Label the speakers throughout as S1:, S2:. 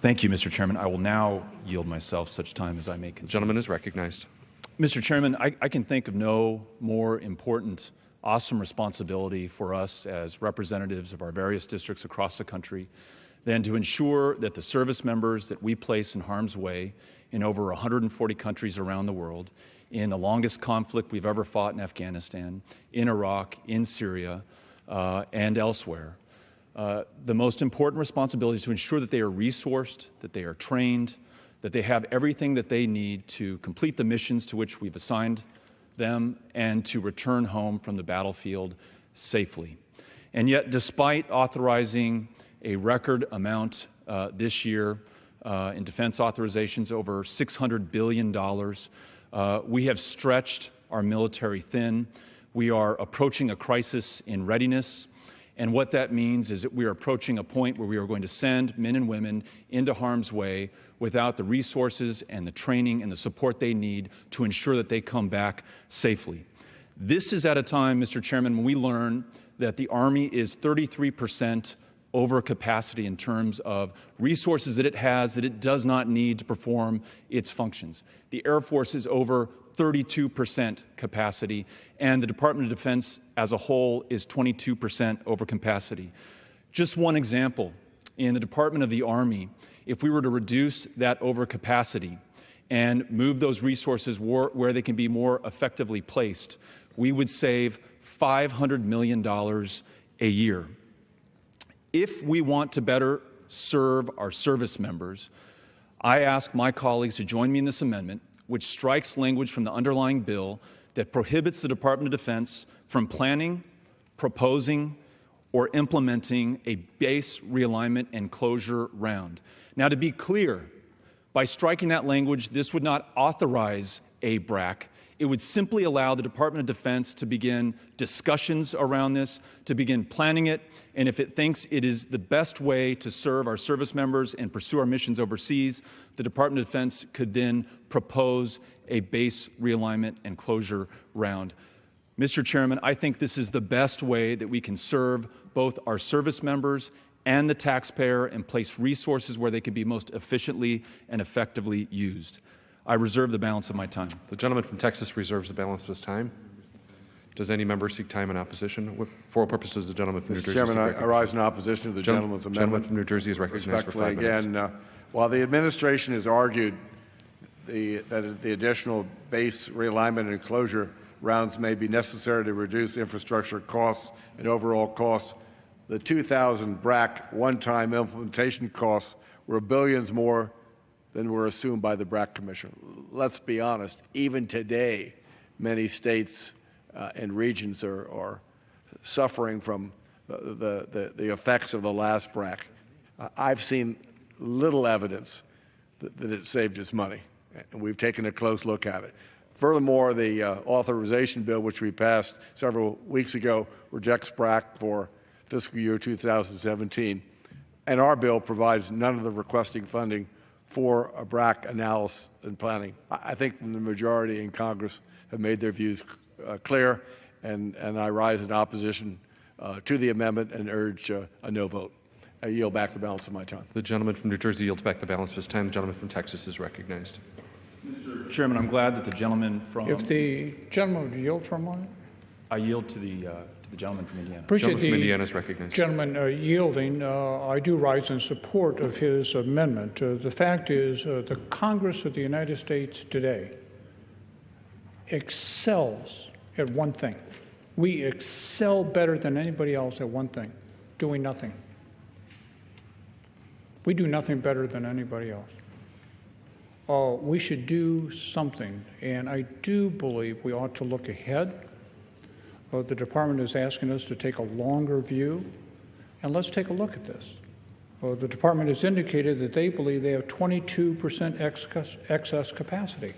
S1: Thank you, Mr. Chairman. I will now yield myself such time as I may consume.
S2: The gentleman is recognized.
S1: Mr. Chairman, I can think of no more important, awesome responsibility for us as representatives of our various districts across the country than to ensure that the service members that we place in harm's way in over 140 countries around the world, in the longest conflict we've ever fought in Afghanistan, in Iraq, in Syria, and elsewhere, the most important responsibility is to ensure that they are resourced, that they are trained, that they have everything that they need to complete the missions to which we've assigned them and to return home from the battlefield safely. And yet, despite authorizing a record amount this year in defense authorizations, over $600 billion, we have stretched our military thin. We are approaching a crisis in readiness. And what that means is that we are approaching a point where we are going to send men and women into harm's way without the resources and the training and the support they need to ensure that they come back safely. This is at a time, Mr. Chairman, when we learn that the Army is 33% over capacity in terms of resources that it has that it does not need to perform its functions. The Air Force is over 32% capacity, and the Department of Defense as a whole is 22% over capacity. Just one example, in the Department of the Army, if we were to reduce that overcapacity and move those resources where they can be more effectively placed, we would save $500 million a year. If we want to better serve our service members, I ask my colleagues to join me in this amendment, which strikes language from the underlying bill that prohibits the Department of Defense from planning, proposing, or implementing a base realignment and closure round. Now, to be clear, by striking that language, this would not authorize a BRAC. It would simply allow the Department of Defense to begin discussions around this, to begin planning it, and if it thinks it is the best way to serve our service members and pursue our missions overseas, the Department of Defense could then propose a base realignment and closure round. Mr. Chairman, I think this is the best way that we can serve both our service members and the taxpayer and place resources where they can be most efficiently and effectively used. I reserve the balance of my time.
S2: The gentleman from Texas reserves the balance of his time. Does any member seek time in opposition? For purposes of the gentleman from New Jersey.
S3: Mr. Chairman, I rise in opposition to the gentleman's amendment.
S2: Gentleman from New Jersey is recognized for 5 minutes.
S3: Again, while the administration has argued that the additional base realignment and closure rounds may be necessary to reduce infrastructure costs and overall costs, the 2000 BRAC one-time implementation costs were billions more than were assumed by the BRAC Commission. Let's be honest, even today, many states and regions are suffering from the effects of the last BRAC. I've seen little evidence that it saved us money, and we've taken a close look at it. Furthermore, the authorization bill, which we passed several weeks ago, rejects BRAC for fiscal year 2017, and our bill provides none of the requesting funding for a BRAC analysis and planning. I think the majority in Congress have made their views clear, and I rise in opposition to the amendment and urge a no vote. I yield back the balance of my time.
S2: The gentleman from New Jersey yields back the balance of his time. The gentleman from Texas is recognized.
S1: Mr. Chairman, I'm glad that the gentleman from...
S4: If the gentleman would yield for a moment.
S1: I yield to the gentleman from Indiana.
S4: Appreciate
S2: the Indiana is recognized.
S4: Gentleman yielding. I do rise in support of his amendment. The fact is the Congress of the United States today excels at one thing. We excel better than anybody else at one thing, doing nothing. We do nothing better than anybody else. We should do something, and I do believe we ought to look ahead. The department is asking us to take a longer view, and let's take a look at this. The department has indicated that they believe they have 22% excess capacity.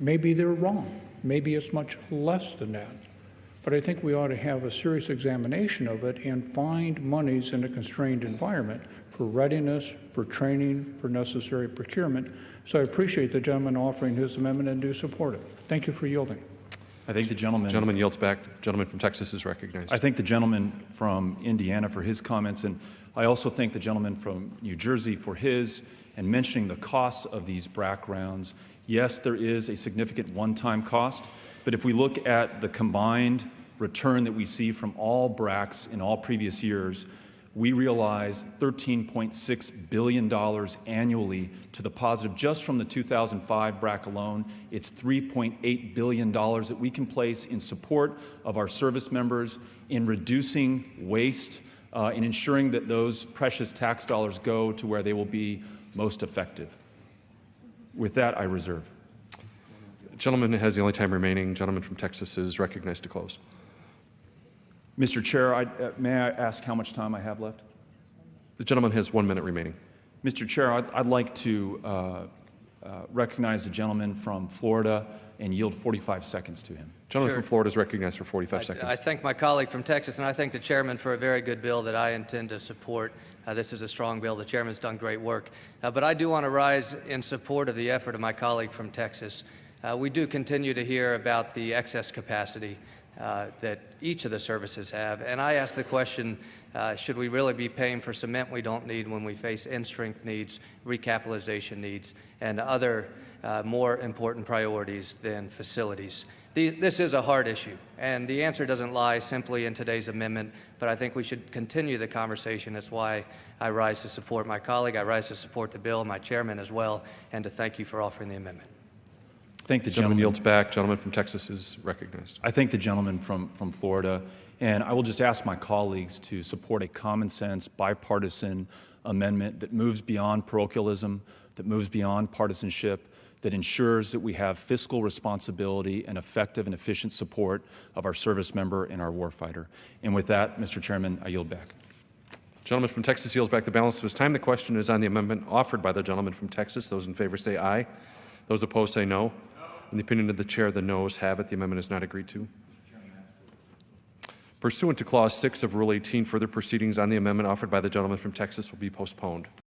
S4: Maybe they're wrong. Maybe it's much less than that. But I think we ought to have a serious examination of it and find monies in a constrained environment for readiness, for training, for necessary procurement. So I appreciate the gentleman offering his amendment and do support it. Thank you for yielding.
S1: I think the gentleman
S2: yields back. The gentleman from Texas is recognized.
S1: I thank the gentleman from Indiana for his comments, and I also thank the gentleman from New Jersey for his, and mentioning the costs of these BRAC rounds, yes, there is a significant one-time cost, but if we look at the combined return that we see from all BRACs in all previous years, we realize $13.6 billion annually to the positive. Just from the 2005 BRAC alone, it's $3.8 billion that we can place in support of our service members, in reducing waste, in ensuring that those precious tax dollars go to where they will be most effective. With that, I reserve.
S2: Gentleman has the only time remaining. Gentleman from Texas is recognized to close.
S1: Mr. Chair, may I ask how much time I have left?
S2: The gentleman has 1 minute remaining.
S1: Mr. Chair, I'd like to recognize the gentleman from Florida and yield 45 seconds to him.
S2: Gentleman
S5: Sure.
S2: from Florida is recognized for 45 seconds.
S5: I thank my colleague from Texas, and I thank the chairman for a very good bill that I intend to support. This is a strong bill. The chairman's done great work. But I do want to rise in support of the effort of my colleague from Texas. We do continue to hear about the excess capacity that each of the services have. And I ask the question, should we really be paying for cement we don't need when we face in-strength needs, recapitalization needs, and other more important priorities than facilities? This is a hard issue, and the answer doesn't lie simply in today's amendment, but I think we should continue the conversation. That's why I rise to support my colleague, I rise to support the bill, my chairman as well, and to thank you for offering the amendment.
S1: Thank the
S2: Gentleman
S1: gentleman.
S2: yields back. Gentleman from Texas is recognized.
S1: I thank the gentleman from Florida, and I will just ask my colleagues to support a common sense, bipartisan amendment that moves beyond parochialism, that moves beyond partisanship, that ensures that we have fiscal responsibility and effective and efficient support of our service member and our warfighter. And with that, Mr. Chairman, I yield back.
S2: Gentleman from Texas yields back the balance of his time. The question is on the amendment offered by the gentleman from Texas. Those in favor say aye. Those opposed say no. In the opinion of the chair, the noes have it. The amendment is not agreed to. Pursuant to Clause 6 of Rule 18, further proceedings on the amendment offered by the gentleman from Texas will be postponed.